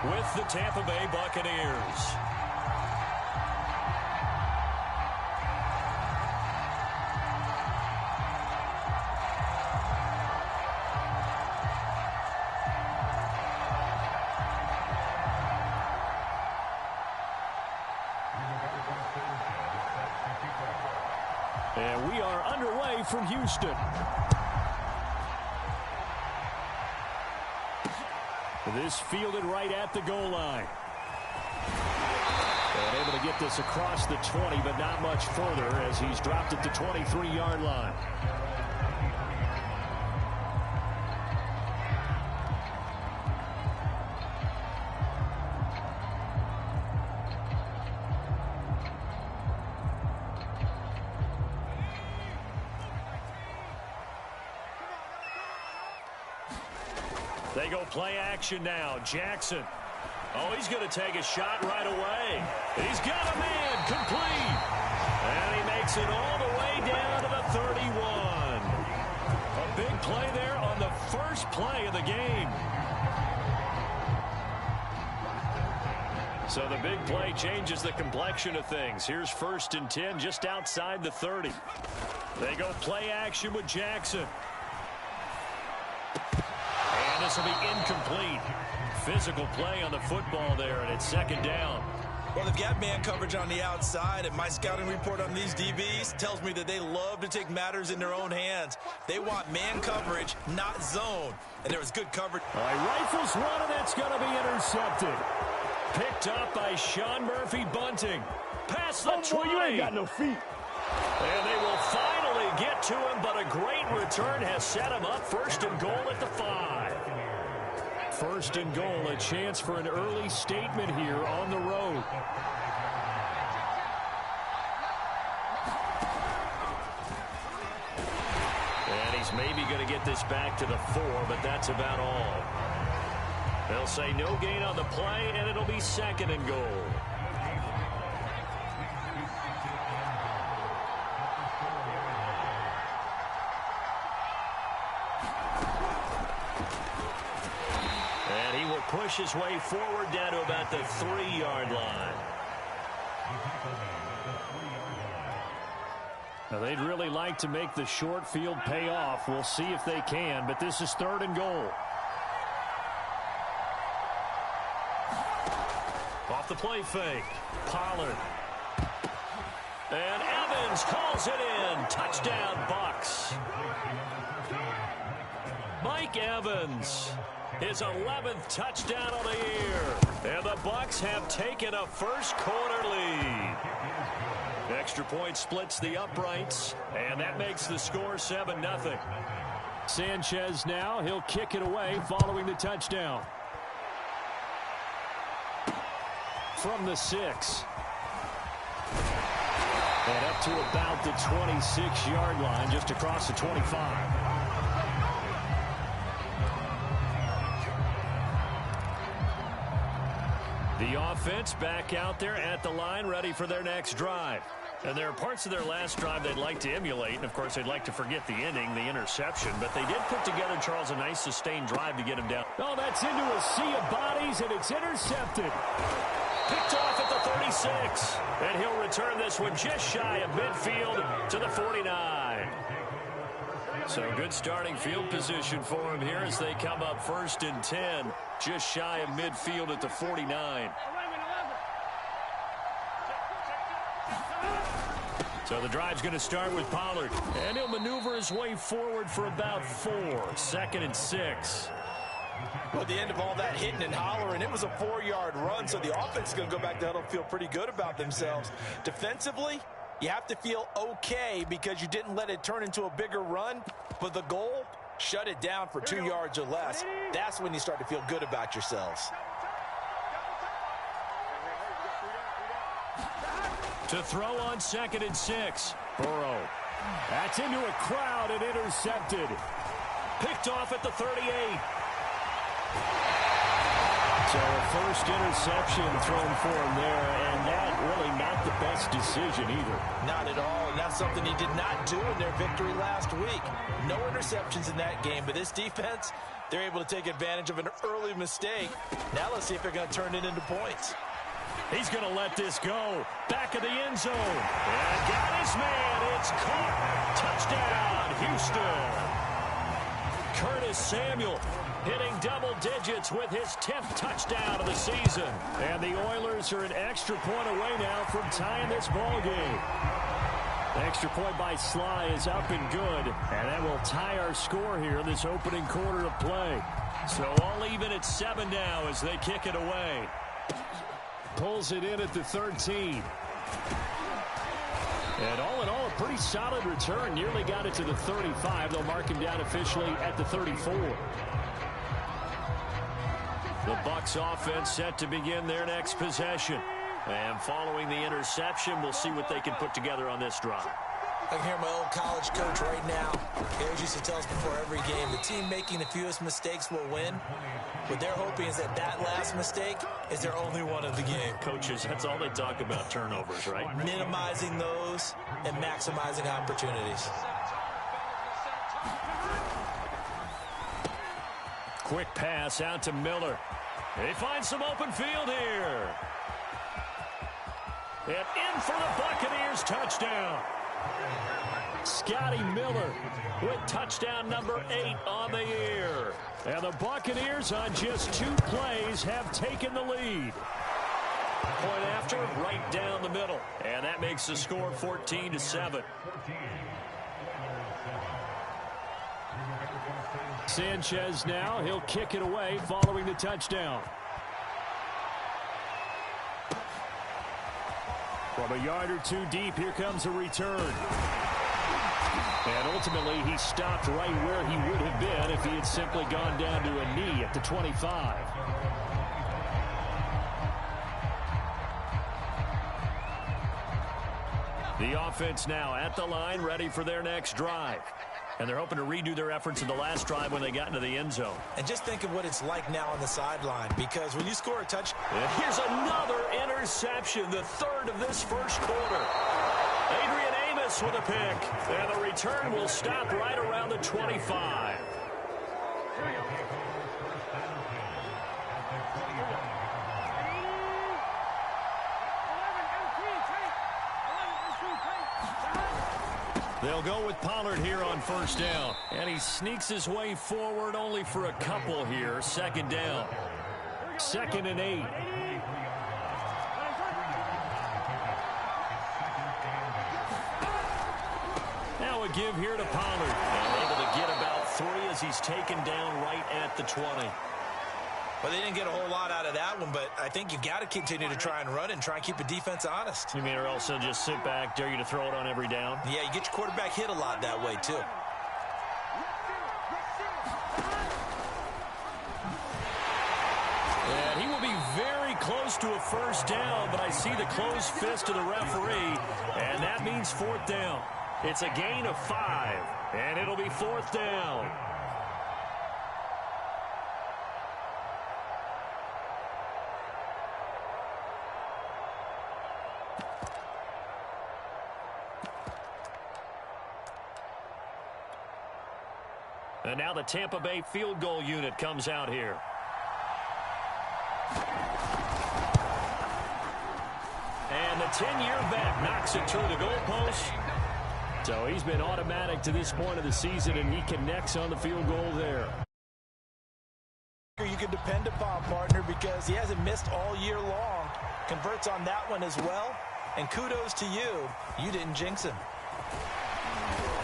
with the Tampa Bay Buccaneers. And we are underway from Houston. This fielded right at the goal line. And able to get this across the 20, but not much further as he's dropped at the 23-yard line. They go play action now. Jackson. Oh, he's going to take a shot right away. He's got a man complete. And he makes it all the way down to the 31. A big play there on the first play of the game. So the big play changes the complexion of things. Here's 1st and 10 just outside the 30. They go play action with Jackson. This will be incomplete. Physical play on the football there, and it's 2nd down. Well, they've got man coverage on the outside, and my scouting report on these DBs tells me that they love to take matters in their own hands. They want man coverage, not zone. And there was good coverage. All right, rifles one, and that's going to be intercepted. Picked up by Sean Murphy-Bunting. Past the 20. You ain't got no feet. And they will finally get to him, but a great return has set him up 1st and goal at the 5. 1st and goal, a chance for an early statement here on the road. And he's maybe going to get this back to the 4, but that's about all. They'll say no gain on the play, and it'll be 2nd and goal. Push his way forward down to about the 3-yard line. Now they'd really like to make the short field pay off. We'll see if they can, but this is 3rd and goal. Off the play fake. Pollard. And Evans calls it in. Touchdown, Bucs. Mike Evans. His 11th touchdown of the year. And the Bucs have taken a first-quarter lead. Extra point splits the uprights, and that makes the score 7-0. Sanchez now, he'll kick it away following the touchdown. From the 6. And up to about the 26-yard line, just across the 25. The offense back out there at the line, ready for their next drive. And there are parts of their last drive they'd like to emulate. And, of course, they'd like to forget the ending, the interception. But they did put together, Charles, a nice sustained drive to get him down. Oh, that's into a sea of bodies, and it's intercepted. Picked off at the 36. And he'll return this one just shy of midfield to the 49. So good starting field position for him here as they come up 1st and 10. Just shy of midfield at the 49. So the drive's going to start with Pollard. And he'll maneuver his way forward for about 4. 2nd and 6. Well, at the end of all that hitting and hollering, it was a 4-yard run, so the offense is going to go back to huddle and feel pretty good about themselves. Defensively, you have to feel okay because you didn't let it turn into a bigger run, but the goal, shut it down for 2 yards or less. That's when you start to feel good about yourselves. To throw on 2nd and 6. Burrow. That's into a crowd and intercepted. Picked off at the 38. So a first interception thrown for him there, and that really not the best decision either. Not at all, and that's something he did not do in their victory last week. No interceptions in that game, but this defense, they're able to take advantage of an early mistake. Now let's see if they're going to turn it into points. He's going to let this go. Back of the end zone. And got his man. It's caught. Touchdown, Houston. Curtis Samuel hitting double digits with his 10th touchdown of the season. And the Oilers are an extra point away now from tying this ball game. The extra point by Sly is up and good. And that will tie our score here in this opening quarter of play. So all even at 7 now as they kick it away. Pulls it in at the 13. And all in all, a pretty solid return. Nearly got it to the 35. They'll mark him down officially at the 34. The Bucs offense set to begin their next possession. And following the interception, we'll see what they can put together on this drive. I can hear my old college coach right now. He always used to tell us before every game, the team making the fewest mistakes will win. What they're hoping is that that last mistake is their only one of the game. Coaches, that's all they talk about, turnovers, right? Minimizing those and maximizing opportunities. Quick pass out to Miller. They find some open field here. And in for the Buccaneers, touchdown. Scotty Miller with touchdown number 8 on the year. And the Buccaneers on just 2 plays have taken the lead. Point after, right down the middle. And that makes the score 14-7. Sanchez now, he'll kick it away following the touchdown. From a yard or 2 deep, here comes a return. And ultimately, he stopped right where he would have been if he had simply gone down to a knee at the 25. The offense now at the line, ready for their next drive. And they're hoping to redo their efforts in the last drive when they got into the end zone. And just think of what it's like now on the sideline, because when you score a touchdown. Here's another interception, the 3rd of this first quarter. Adrian Amos with a pick. And the return will stop right around the 25. They'll go with Pollard here on first down. And he sneaks his way forward only for a couple here. 2nd down. 2nd and 8. Now a give here to Pollard. And able to get about 3 as he's taken down right at the 20. Well, they didn't get a whole lot out of that one, but I think you've got to continue to try and run and try and keep the defense honest. You mean, or else they'll just sit back, dare you to throw it on every down? Yeah, you get your quarterback hit a lot that way, too. And he will be very close to a first down, but I see the closed fist of the referee, and that means 4th down. It's a gain of 5, and it'll be 4th down. And now the Tampa Bay field goal unit comes out here. And the 10-year vet knocks it through the goalpost. So he's been automatic to this point of the season, and he connects on the field goal there. You can depend upon, partner, because he hasn't missed all year long. Converts on that one as well. And kudos to you. You didn't jinx him.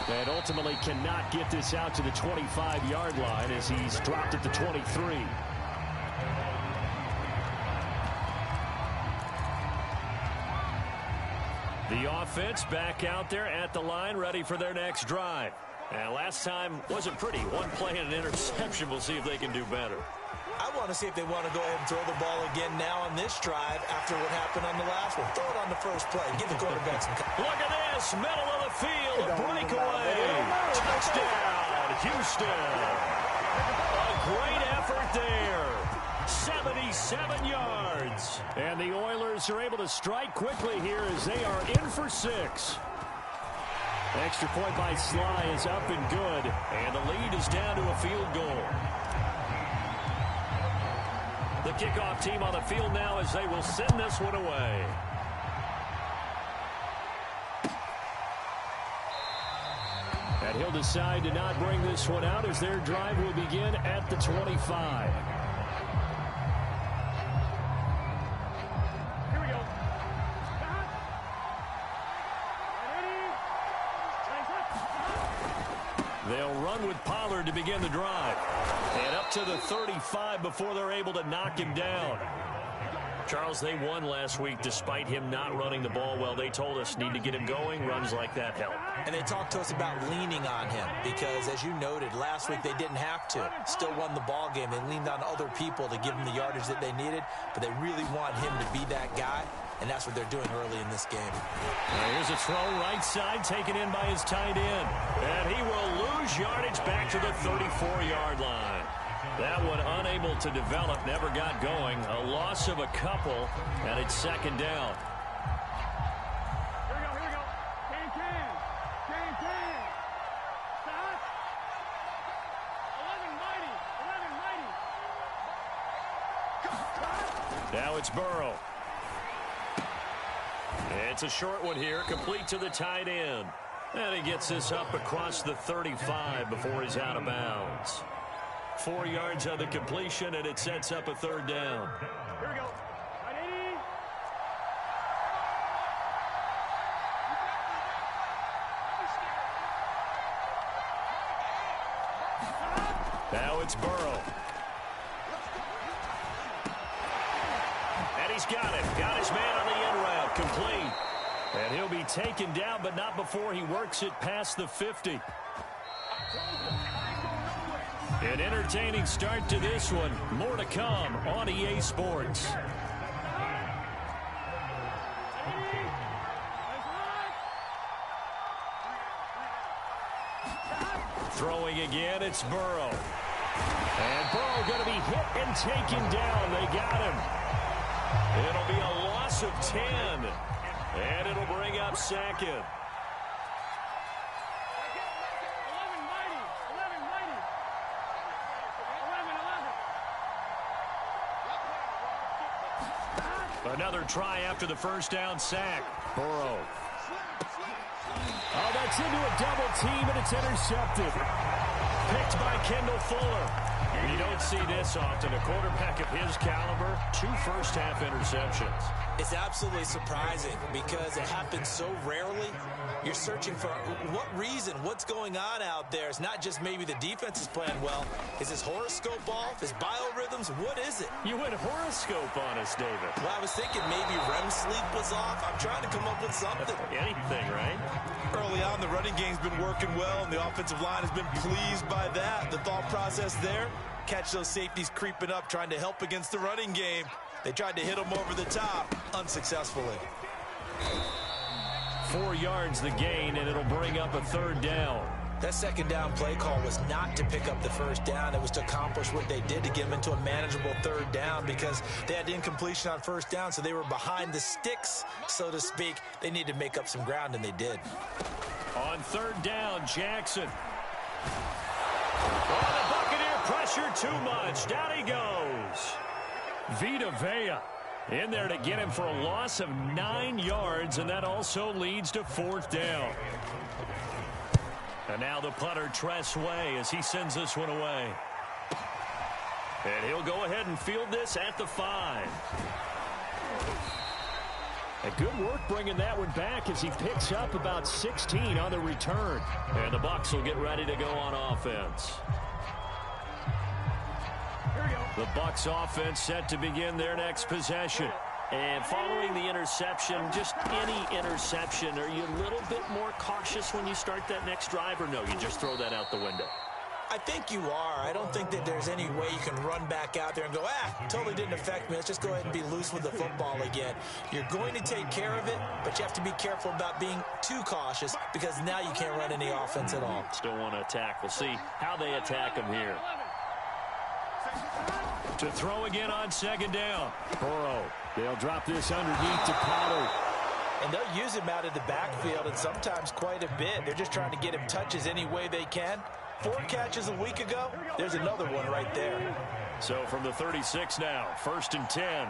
And ultimately cannot get this out to the 25-yard line as he's dropped at the 23. The offense back out there at the line, ready for their next drive. And last time wasn't pretty. 1 play and an interception. We'll see if they can do better. I want to see if they want to go ahead and throw the ball again now on this drive after what happened on the last one. Throw it on the first play. Give the quarterback some time. Look at this. Middle of the field. Breakaway. Touchdown, Houston. A great effort there. 77 yards. And the Oilers are able to strike quickly here as they are in for 6. Extra point by Sly is up and good. And the lead is down to a field goal. The kickoff team on the field now as they will send this one away. And he'll decide to not bring this one out as their drive will begin at the 25. Here we go. They'll run with Pollard to begin the drive. And up to the 35 before they're able to knock him down. Charles, they won last week despite him not running the ball well. They told us need to get him going. Runs like that help. And they talked to us about leaning on him because, as you noted, last week they didn't have to. Still won the ball game. They leaned on other people to give them the yardage that they needed, but they really want him to be that guy, and that's what they're doing early in this game. Here's a throw right side taken in by his tight end. And he will lose yardage back to the 34-yard line. That one unable to develop, never got going. A loss of a couple, and it's second down. Here we go. Can. Stop. 11 mighty. Now it's Burrow. It's a short one here, complete to the tight end. And he gets this up across the 35 before he's out of bounds. 4 yards on the completion, and it sets up a third down. Here we go. 180. Now it's Burrow. And he's got it. Got his man on the end route. Complete. And he'll be taken down, but not before he works it past the 50. An entertaining start to this one. More to come on EA Sports. Throwing again, it's Burrow. And Burrow going to be hit and taken down. They got him. It'll be a loss of 10. And it'll bring up second. Another try after the first down sack. Burrow. Oh, that's into a double team, and it's intercepted. Picked by Kendall Fuller. You don't see this often. A quarterback of his caliber, 2 first-half interceptions. It's absolutely surprising because it happens so rarely. You're searching for what reason, what's going on out there. It's not just maybe the defense is playing well. Is his horoscope off? His biorhythms? What is it? You went horoscope on us, David. Well, I was thinking maybe REM sleep was off. I'm trying to come up with something. Anything, right? Early on, the running game's been working well, and the offensive line has been pleased by that. The thought process there, catch those safeties creeping up, trying to help against the running game. They tried to hit them over the top, unsuccessfully. 4 yards the gain, and it'll bring up a third down. That second down play call was not to pick up the first down. It was to accomplish what they did to get them into a manageable third down because they had incompletion on first down, so they were behind the sticks, so to speak. They needed to make up some ground, and they did. On third down, Jackson. Oh, the Buccaneer pressure too much. Down he goes. Vita Vea in there to get him for a loss of 9 yards, and that also leads to fourth down. And now the punter, Tress Way, as he sends this one away. And he'll go ahead and field this at the 5. A good work bringing that one back as he picks up about 16 on the return. And the Bucs will get ready to go on offense. The Bucs offense set to begin their next possession. And following the interception, just any interception, are you a little bit more cautious when you start that next drive, or no, you just throw that out the window? I think you are. I don't think that there's any way you can run back out there and go, totally didn't affect me. Let's just go ahead and be loose with the football again. You're going to take care of it, but you have to be careful about being too cautious because now you can't run any offense at all. Still want to attack. We'll see how they attack them here. To throw again on second down. Burrow. They'll drop this underneath to Pollard. And they'll use him out of the backfield, and sometimes quite a bit. They're just trying to get him touches any way they can. 4 catches a week ago. There's another one right there. So from the 36 now, 1st and 10.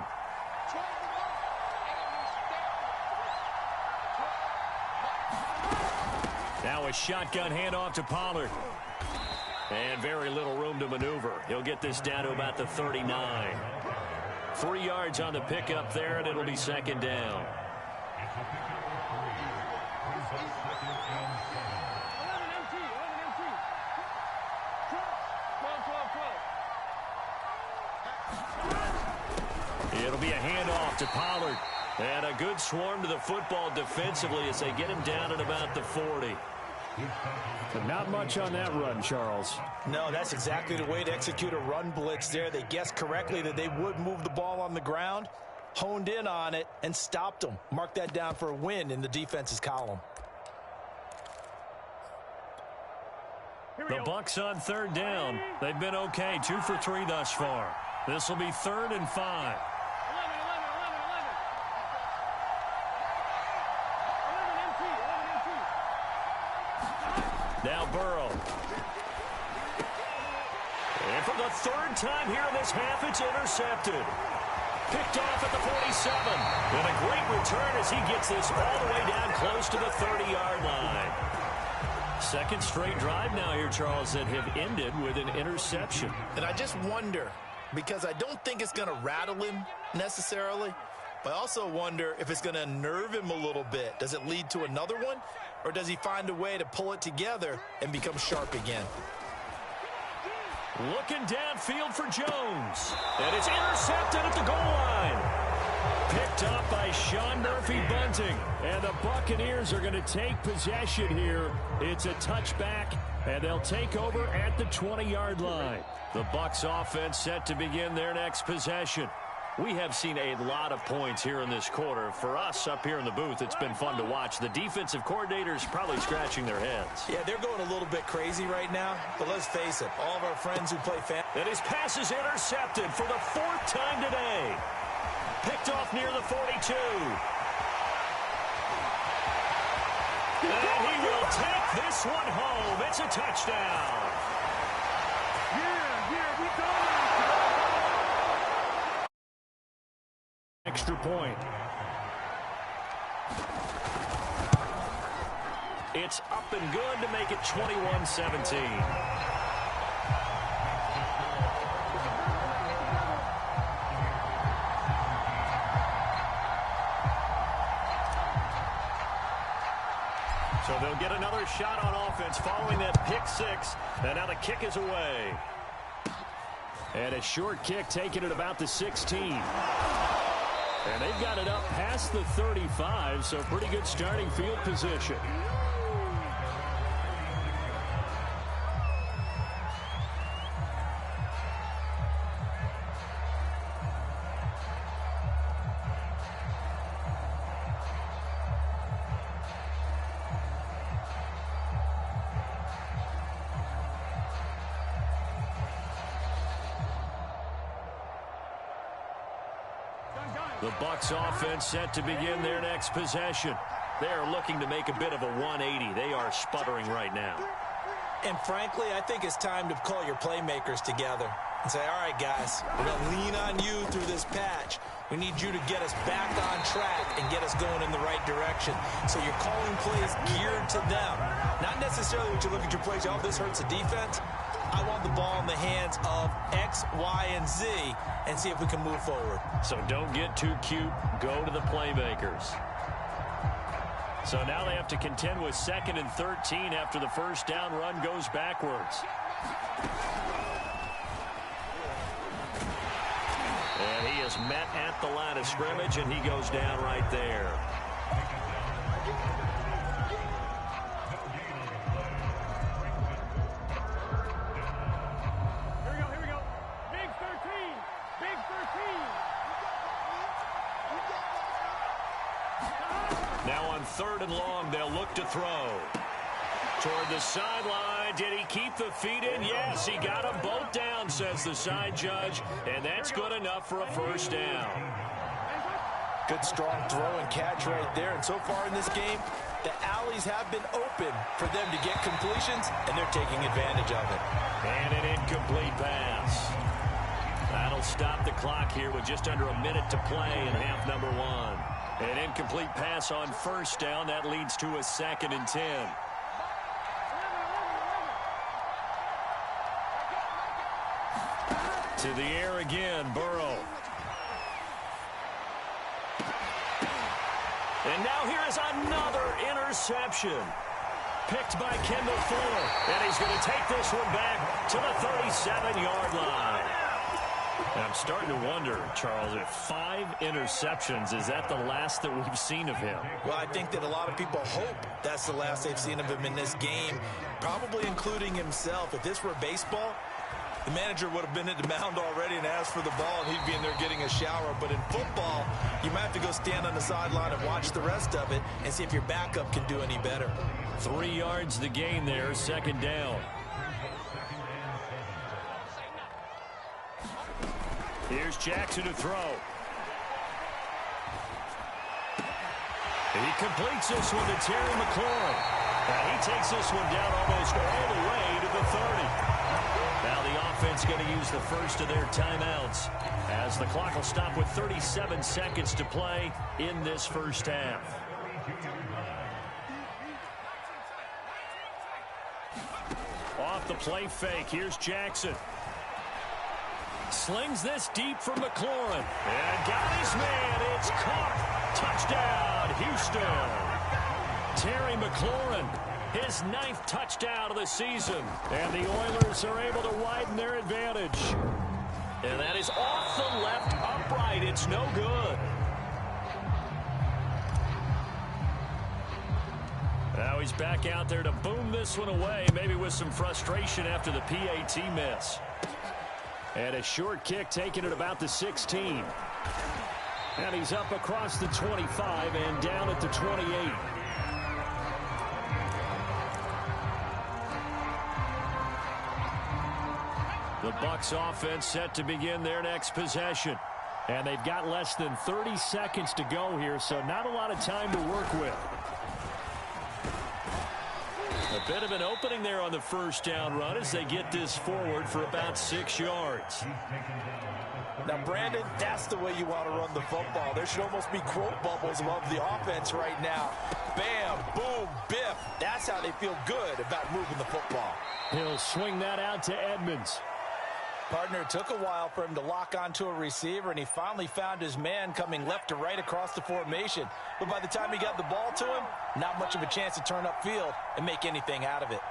Now a shotgun handoff to Pollard. And very little room to maneuver. He'll get this down to about the 39. 3 yards on the pickup there, and it'll be second down. It'll be a handoff to Pollard. And a good swarm to the football defensively as they get him down at about the 40. But not much on that run, Charles. No, that's exactly the way to execute a run blitz there. They guessed correctly that they would move the ball on the ground, honed in on it, and stopped them. Mark that down for a win in the defense's column. The Bucs on 3rd down. They've been okay, 2 for 3 thus far. This will be 3rd and 5. Now Burrow. And for the 3rd time here in this half, it's intercepted. Picked off at the 47. And a great return as he gets this all the way down close to the 30-yard line. 2nd straight drive now here, Charles, that have ended with an interception. And I just wonder, because I don't think it's going to rattle him necessarily, but I also wonder if it's going to unnerve him a little bit. Does it lead to another one? Or does he find a way to pull it together and become sharp again? Looking downfield for Jones. And it's intercepted at the goal line. Picked up by Sean Murphy-Bunting. And the Buccaneers are going to take possession here. It's a touchback, and they'll take over at the 20-yard line. The Bucs offense set to begin their next possession. We have seen a lot of points here in this quarter. For us up here in the booth, it's been fun to watch. The defensive coordinators probably scratching their heads. Yeah, they're going a little bit crazy right now. But let's face it, all of our friends who play And his pass is intercepted for the 4th time today. Picked off near the 42. And he will take this one home. It's a touchdown. Yeah, we got it. Extra point. It's up and good to make it 21-17. So they'll get another shot on offense following that pick 6. And now the kick is away. And a short kick taken at about the 16. And they've got it up past the 35, so pretty good starting field position. The Bucs offense set to begin their next possession. They are looking to make a bit of a 180. They are sputtering right now. And frankly, I think it's time to call your playmakers together and say, all right, guys, we're going to lean on you through this patch. We need you to get us back on track and get us going in the right direction. So you're calling plays geared to them. Not necessarily what you look at your plays, oh, this hurts the defense. I want the ball in the hands of X, Y, and Z and see if we can move forward. So don't get too cute. Go to the playmakers. So now they have to contend with 2nd and 13 after the first down run goes backwards. And he is met at the line of scrimmage, and he goes down right there. Here we go. Big 13. Big 13. Now on 3rd and long, they'll look to throw. toward the sideline. Did he keep the feet in? Yes, he got them both down, says the side judge, and that's good enough for a first down. Good strong throw and catch right there. And so far in this game, the alleys have been open for them to get completions, and they're taking advantage of it. And an incomplete pass. That'll stop the clock here with just under a minute to play in half number one. An incomplete pass on first down. That leads to a 2nd and 10. To the air again, Burrow. And now here is another interception. Picked by Kendall Fuller. And he's going to take this one back to the 37-yard line. And I'm starting to wonder, Charles, if 5 interceptions, is that the last that we've seen of him? Well, I think that a lot of people hope that's the last they've seen of him in this game, probably including himself. If this were baseball, the manager would have been at the mound already and asked for the ball, and he'd be in there getting a shower. But in football, you might have to go stand on the sideline and watch the rest of it and see if your backup can do any better. 3 yards the gain there, 2nd down. Here's Jackson to throw. He completes this one to Terry McLaurin. And he takes this one down almost all the way to the 30. Now the offense going to use the first of their timeouts as the clock will stop with 37 seconds to play in this first half. Off the play fake, here's Jackson. Slings this deep for McLaurin. And got his man. It's caught. Touchdown, Houston. Terry McLaurin, his 9th touchdown of the season. And the Oilers are able to widen their advantage. And that is off the left upright. It's no good. Now he's back out there to boom this one away, maybe with some frustration after the PAT miss. And a short kick taken at about the 16. And he's up across the 25 and down at the 28. The Bucs offense set to begin their next possession. And they've got less than 30 seconds to go here, so not a lot of time to work with. A bit of an opening there on the first down run as they get this forward for about 6 yards. Now, Brandon, that's the way you want to run the football. There should almost be quote bubbles above the offense right now. Bam, boom, biff. That's how they feel good about moving the football. He'll swing that out to Edmonds. Partner, it took a while for him to lock onto a receiver, and he finally found his man coming left to right across the formation. But by the time he got the ball to him, not much of a chance to turn upfield and make anything out of it.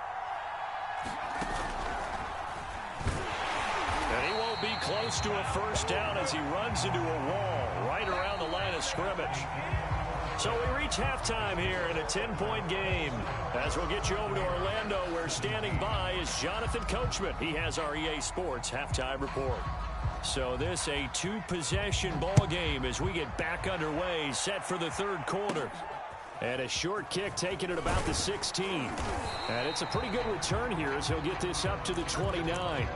And he won't be close to a first down as he runs into a wall right around the line of scrimmage. So we reach halftime here in a 10-point game. As we'll get you over to Orlando, where standing by is Jonathan Coachman. He has our EA Sports halftime report. So this a 2-possession ball game as we get back underway, set for the 3rd quarter. And a short kick taken at about the 16. And it's a pretty good return here as he'll get this up to the 29.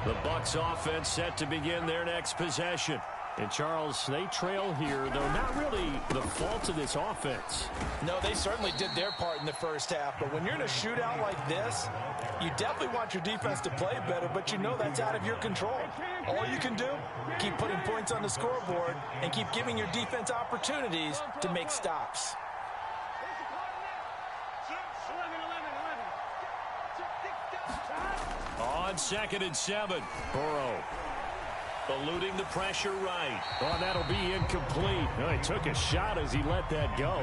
The Bucs offense set to begin their next possession. And, Charles, they trail here, though not really the fault of this offense. No, they certainly did their part in the first half. But when you're in a shootout like this, you definitely want your defense to play better, but you know that's out of your control. All you can do, keep putting points on the scoreboard and keep giving your defense opportunities to make stops. On 2nd and 7, Burrow eluding the pressure right. Oh, that'll be incomplete. No, he took a shot as he let that go.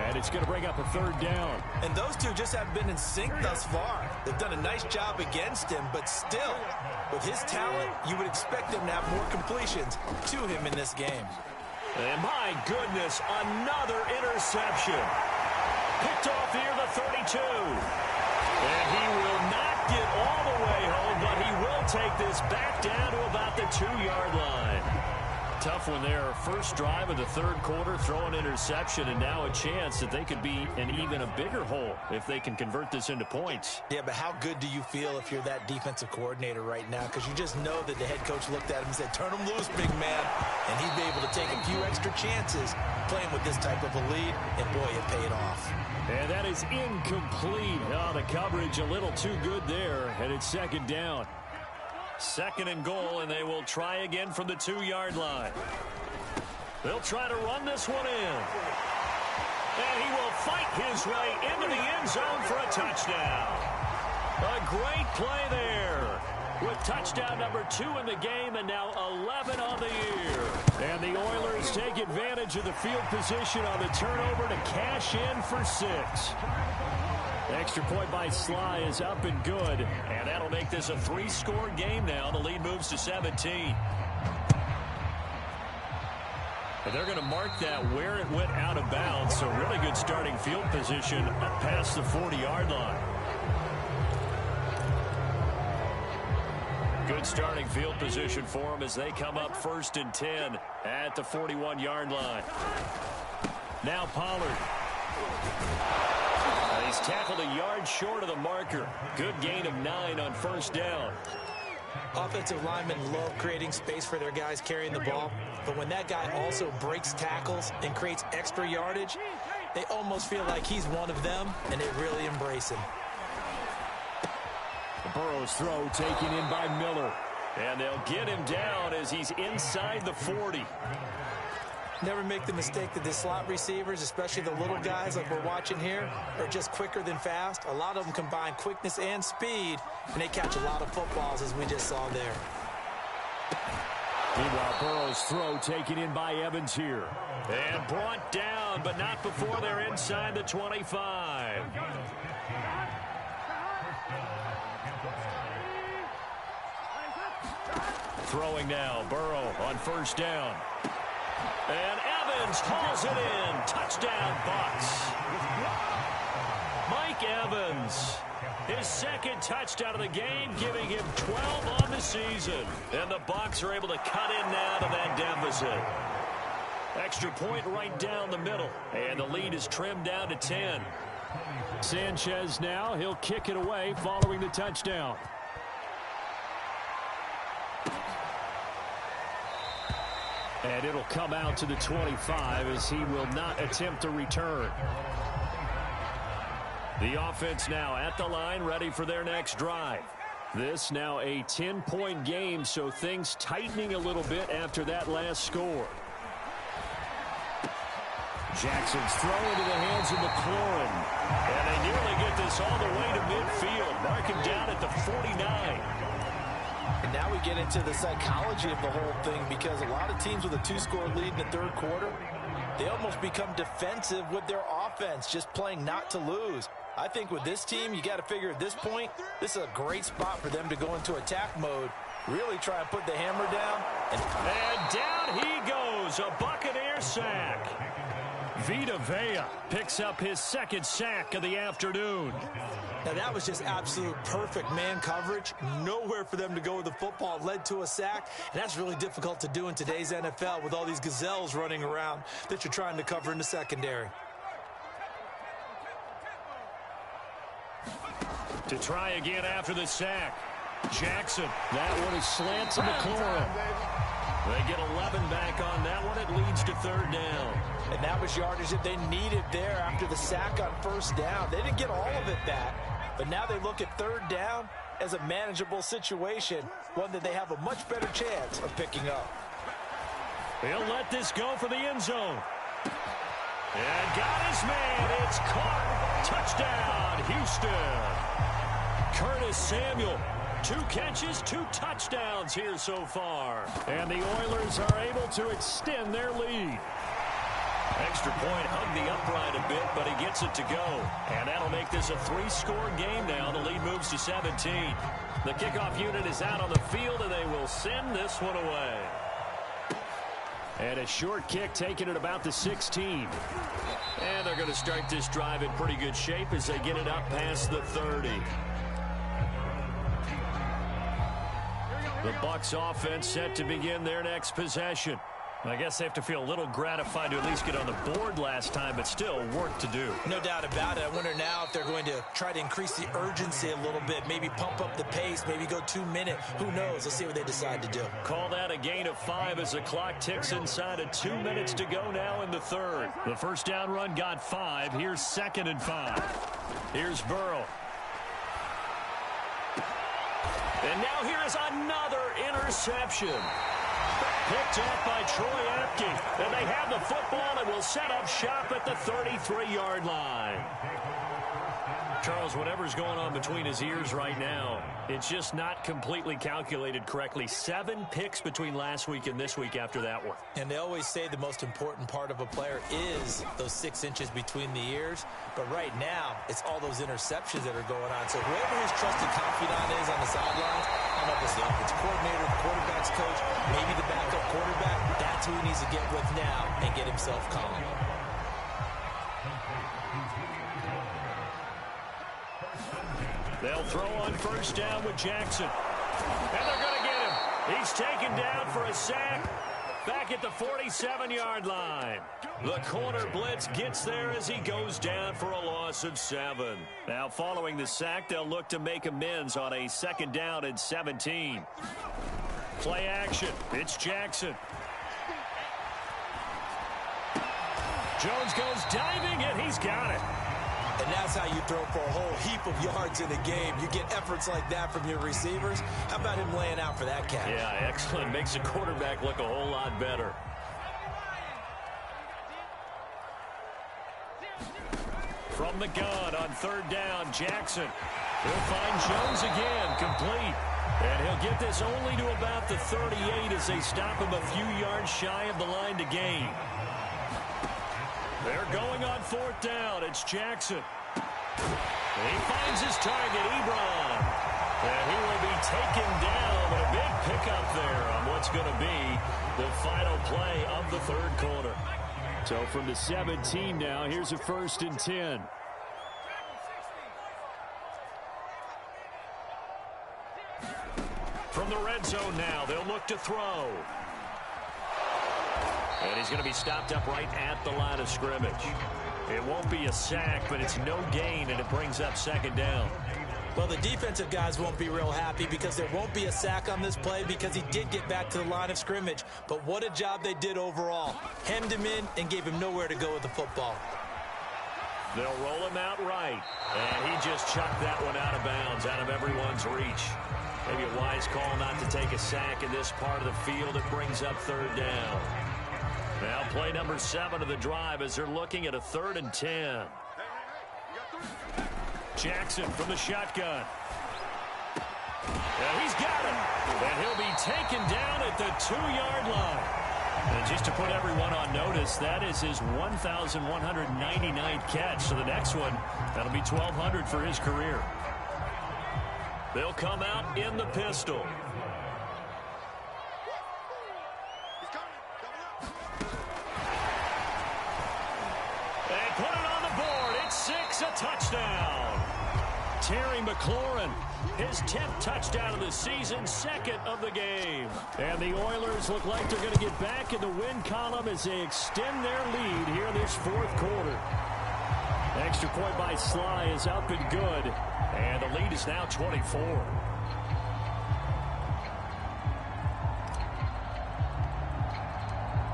And it's going to bring up a 3rd down. And those two just haven't been in sync thus far. They've done a nice job against him, but still, with his talent, you would expect him to have more completions to him in this game. And my goodness, another interception. Picked off here, the 32. And he will not get all the way home, but he will take this back down to about the 2-yard line. Tough one there. First drive of the third quarter, throw an interception, and now a chance that they could be in even a bigger hole if they can convert this into points. Yeah, but how good do you feel if you're that defensive coordinator right now? Because you just know that the head coach looked at him and said, turn him loose, big man. And he'd be able to take a few extra chances playing with this type of a lead, and boy, it paid off. And that is incomplete. Oh, the coverage a little too good there, and it's second down. Second and goal, and they will try again from the 2-yard line. They'll try to run this one in. And he will fight his way into the end zone for a touchdown. A great play there with touchdown number 2 in the game, and now 11 on the year. And the Oilers take advantage of the field position on the turnover to cash in for 6. Extra point by Sly is up and good. And that'll make this a 3-score game now. The lead moves to 17. But they're going to mark that where it went out of bounds. So really good starting field position past the 40-yard line. Good starting field position for them as they come up 1st and 10 at the 41-yard line. Now Pollard. He's tackled a yard short of the marker. Good gain of 9 on 1st down. Offensive linemen love creating space for their guys carrying the ball, but when that guy also breaks tackles and creates extra yardage, they almost feel like he's one of them, and they really embrace him. Burrow's throw taken in by Miller. And they'll get him down as he's inside the 40. Never make the mistake that the slot receivers, especially the little guys like we're watching here, are just quicker than fast. A lot of them combine quickness and speed, and they catch a lot of footballs, as we just saw there. Meanwhile, Burrow's throw taken in by Evans here. And brought down, but not before they're inside the 25. Throwing now, Burrow on 1st down. And Evans hauls it in. Touchdown, Bucs. Mike Evans, his 2nd touchdown of the game, giving him 12 on the season. And the Bucs are able to cut in now to that deficit. Extra point right down the middle. And the lead is trimmed down to 10. Sanchez now, he'll kick it away following the touchdown. And it'll come out to the 25 as he will not attempt to return. The offense now at the line, ready for their next drive. This now a 10-point game, so things tightening a little bit after that last score. Jackson's throw into the hands of McLaurin. And they nearly get this all the way to midfield. Mark him down at the 49. And now we get into the psychology of the whole thing, because a lot of teams with a 2-score lead in the 3rd quarter, they almost become defensive with their offense, just playing not to lose. I think with this team, you got to figure at this point, this is a great spot for them to go into attack mode, really try and put the hammer down. And down he goes, a Buccaneer sack. Vita Vea picks up his 2nd sack of the afternoon. Now that was just absolute perfect man coverage. Nowhere for them to go with the football. Led to a sack, and that's really difficult to do in today's NFL with all these gazelles running around that you're trying to cover in the secondary. To try again after the sack. Jackson. That one is slant to McLaurin. They get 11 back on that one. It leads to 3rd down. And that was yardage that they needed there after the sack on 1st down. They didn't get all of it back, but now they look at 3rd down as a manageable situation, one that they have a much better chance of picking up. He'll let this go for the end zone. And got his man. It's caught. Touchdown, Houston. Curtis Samuel. 2 catches, 2 touchdowns here so far. And the Oilers are able to extend their lead. Extra point, hugged the upright a bit, but he gets it to go. And that'll make this a 3-score game now. The lead moves to 17. The kickoff unit is out on the field, and they will send this one away. And a short kick taken at about the 16. And they're going to start this drive in pretty good shape as they get it up past the 30. The Bucs offense set to begin their next possession. I guess they have to feel a little gratified to at least get on the board last time, but still work to do. No doubt about it. I wonder now if they're going to try to increase the urgency a little bit, maybe pump up the pace, maybe go 2 minutes. Who knows? Let's see what they decide to do. Call that a gain of 5 as the clock ticks inside of 2 minutes to go now in the third. The first down run got 5. Here's 2nd and 5. Here's Burrow. And now here is another interception. Picked off by Troy Apke. And they have the football and will set up shop at the 33-yard line. Charles, whatever's going on between his ears right now, it's just not completely calculated correctly. 7 picks between last week and this week after that one. And they always say the most important part of a player is those 6 inches between the ears. But right now, it's all those interceptions that are going on. So whoever his trusted confidant is on the sidelines, I don't know if it's the offensive coordinator, the quarterback's coach, maybe the backup quarterback, that's who he needs to get with now and get himself calm. They'll throw on first down with Jackson. And they're going to get him. He's taken down for a sack back at the 47-yard line. The corner blitz gets there as he goes down for a loss of 7. Now following the sack, they'll look to make amends on a 2nd down and 17. Play action. It's Jackson. Jones goes diving, and he's got it. And that's how you throw for a whole heap of yards in a game. You get efforts like that from your receivers. How about him laying out for that catch? Yeah, excellent. Makes the quarterback look a whole lot better. From the gun on 3rd down, Jackson. He'll find Jones again, complete. And he'll get this only to about the 38 as they stop him a few yards shy of the line to gain. They're going on 4th down. It's Jackson. He finds his target, Ebron. And he will be taken down. But a big pickup there on what's going to be the final play of the 3rd quarter. So from the 17 now, here's a 1st and 10. From the red zone now, they'll look to throw. And he's going to be stopped up right at the line of scrimmage. It won't be a sack, but it's no gain, and it brings up 2nd down. Well, the defensive guys won't be real happy because there won't be a sack on this play because he did get back to the line of scrimmage. But what a job they did overall. Hemmed him in and gave him nowhere to go with the football. They'll roll him out right. And he just chucked that one out of bounds, out of everyone's reach. Maybe a wise call not to take a sack in this part of the field. It brings up 3rd down. Now play number 7 of the drive as they're looking at a 3rd and 10. Jackson from the shotgun. And he's got it. And he'll be taken down at the 2-yard line. And just to put everyone on notice, that is his 1,199th catch. So the next one, that'll be 1,200 for his career. They'll come out in the pistol. And put it on the board. It's 6, a touchdown. Terry McLaurin, his 10th touchdown of the season, 2nd of the game. And the Oilers look like they're going to get back in the win column as they extend their lead here this 4th quarter. Extra point by Sly is up and good. And the lead is now 24.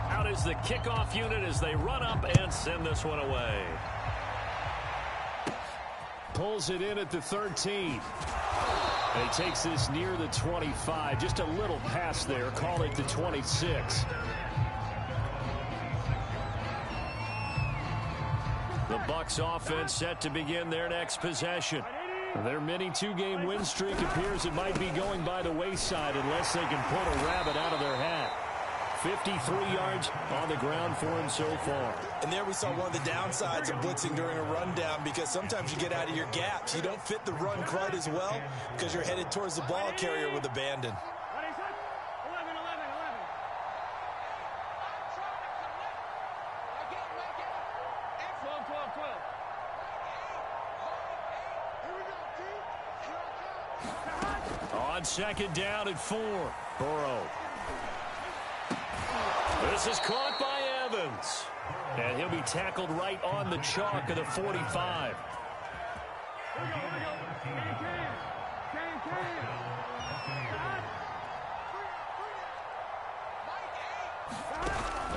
Out is the kickoff unit as they run up and send this one away. Pulls it in at the 13. And he takes this near the 25. Just a little pass there. Call it the 26. The Bucs offense set to begin their next possession. Their mini 2-game win streak appears it might be going by the wayside unless they can pull a rabbit out of their hat. 53 yards on the ground for him so far. And there we saw one of the downsides of blitzing during a rundown because sometimes you get out of your gaps. You don't fit the run quite as well because you're headed towards the ball carrier with abandon. 2nd down and 4. Burrow. This This is caught by Evans. And he'll be tackled right on the chalk of the 45.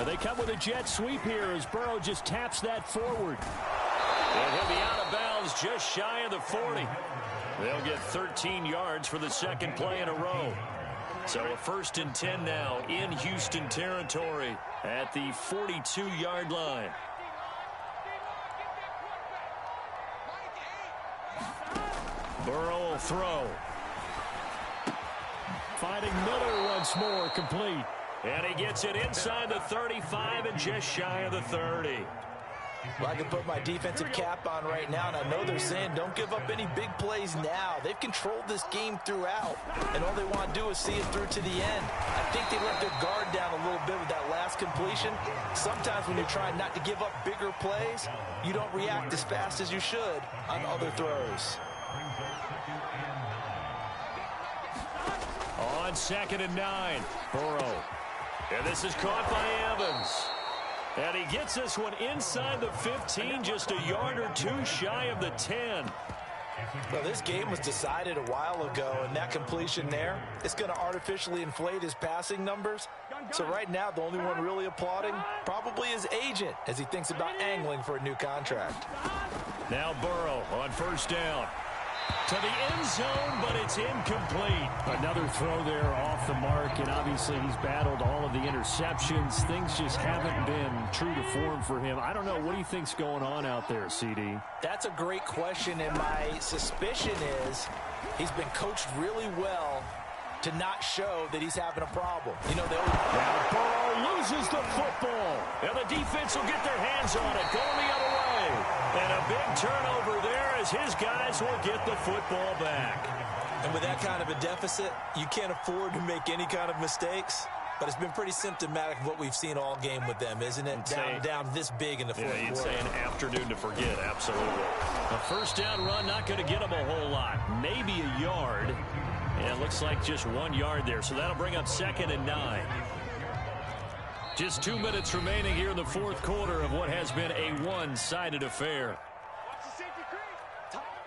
They come with a jet sweep here as Burrow just taps that forward. And he'll be out of bounds just shy of the 40. They'll get 13 yards for the second play in a row. So a 1st and 10 now in Houston territory at the 42-yard line. Burrow will throw. Finding Miller once more, complete. And he gets it inside the 35 and just shy of the 30. Well, I can put my defensive cap on right now, and I know they're saying don't give up any big plays now. They've controlled this game throughout, and all they want to do is see it through to the end. I think they let their guard down a little bit with that last completion. Sometimes when you're trying not to give up bigger plays, you don't react as fast as you should on other throws. On 2nd and 9, Burrow. And this is caught by Evans. And he gets this one inside the 15, just a yard or two shy of the 10. Well, this game was decided a while ago, and that completion there, it's going to artificially inflate his passing numbers. So right now, the only one really applauding probably his agent as he thinks about angling for a new contract. Now Burrow on 1st down. To the end zone, but it's incomplete. Another throw there off the mark, and obviously he's battled all of the interceptions. Things just haven't been true to form for him. I don't know. What do you think's going on out there, CD? That's a great question, and my suspicion is he's been coached really well to not show that he's having a problem. You know, now Burrow loses the football, and the defense will get their hands on it, going the other way. And a big turnover there as his guys will get the football back. And with that kind of a deficit, you can't afford to make any kind of mistakes. But it's been pretty symptomatic of what we've seen all game with them, isn't it? Down this big in the fourth quarter. You'd say an afternoon to forget, absolutely. A 1st down run, not going to get them a whole lot. Maybe a yard. And it looks like just 1 yard there. So that'll bring up 2nd and 9. Just 2 minutes remaining here in the fourth quarter of what has been a one-sided affair.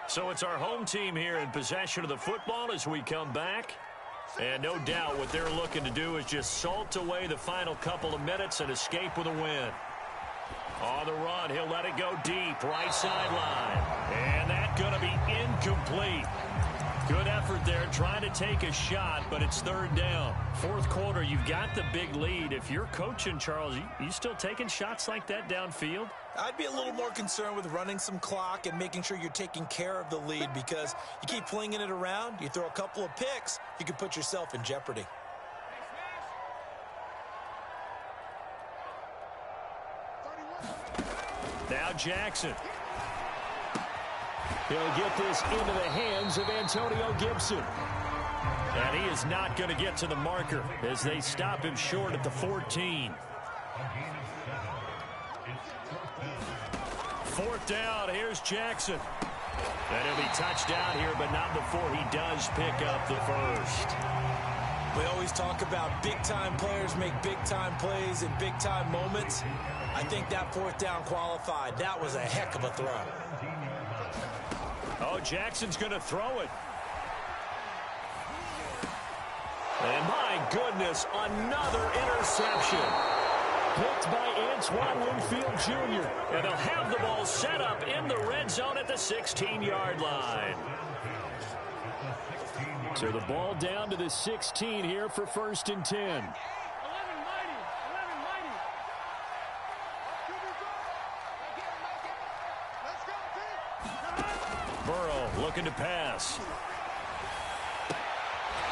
So it's our home team here in possession of the football as we come back. And no doubt what they're looking to do is just salt away the final couple of minutes and escape with a win. On the run, he'll let it go deep, right sideline. And that's going to be incomplete. Good effort there, trying to take a shot, but it's 3rd down. Fourth quarter, you've got the big lead. If you're coaching, Charles, you still taking shots like that downfield? I'd be a little more concerned with running some clock and making sure you're taking care of the lead, because you keep flinging it around, you throw a couple of picks, you can put yourself in jeopardy. Now Jackson. He'll get this into the hands of Antonio Gibson. And he is not going to get to the marker as they stop him short at the 14. 4th down, here's Jackson. And he'll be touched out here, but not before he does pick up the first. We always talk about big-time players make big-time plays in big-time moments. I think that 4th down qualified. That was a heck of a throw. Oh, Jackson's going to throw it. And my goodness, another interception. Picked by Antoine Winfield Jr. And they'll have the ball set up in the red zone at the 16-yard line. So the ball down to the 16 here for 1st and 10. Burrow looking to pass.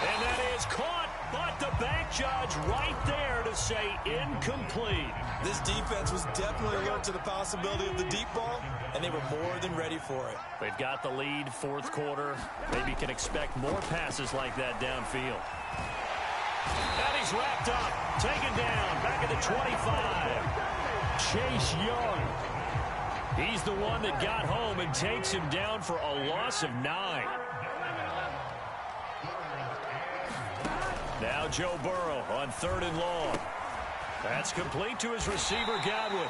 And that is caught, but the back judge right there to say incomplete. This defense was definitely alert to the possibility of the deep ball, and they were more than ready for it. They've got the lead, fourth quarter. Maybe can expect more passes like that downfield. And he's wrapped up, taken down, back at the 25. Chase Young. He's the one that got home and takes him down for a loss of 9. Now Joe Burrow on 3rd and long. That's complete to his receiver, Godwin.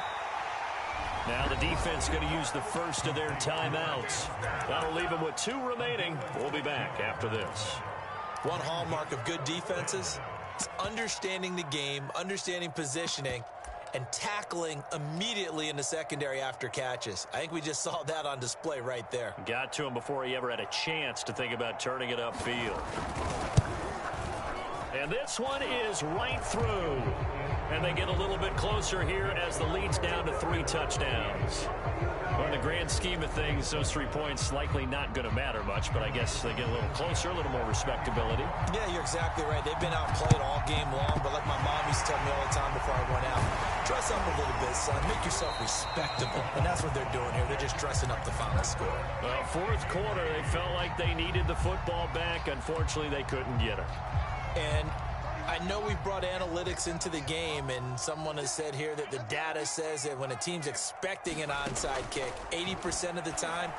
Now the defense going to use the first of their timeouts. That'll leave them with 2 remaining. We'll be back after this. One hallmark of good defenses is understanding the game, understanding positioning, and tackling immediately in the secondary after catches. I think we just saw that on display right there. Got to him before he ever had a chance to think about turning it upfield. And this one is right through. And they get a little bit closer here as the lead's down to 3 touchdowns. Well, in the grand scheme of things, those 3 points likely not going to matter much, but I guess they get a little closer, a little more respectability. Yeah, you're exactly right. They've been outplayed all game long, but like my mom used to tell me all the time before I went out, dress up a little bit, son. Make yourself respectable. And that's what they're doing here. They're just dressing up the final score. Well, 4th quarter, they felt like they needed the football back. Unfortunately, they couldn't get it. And I know we've brought analytics into the game, and someone has said here that the data says that when a team's expecting an onside kick, 80% of the time,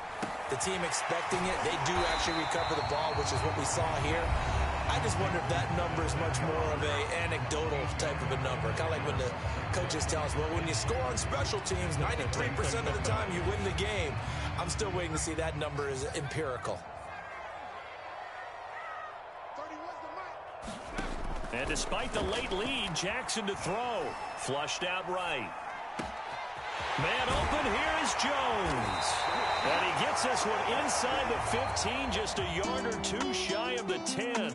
the team expecting it, they do actually recover the ball, which is what we saw here. I just wonder if that number is much more of an anecdotal type of a number. Kind of like when the coaches tell us, well, when you score on special teams, 93% of the time you win the game. I'm still waiting to see that number is empirical. And despite the late lead, Jackson to throw. Flushed out right. Man open, here is Jones. And he gets this one inside the 15, just a yard or 2 shy of the 10.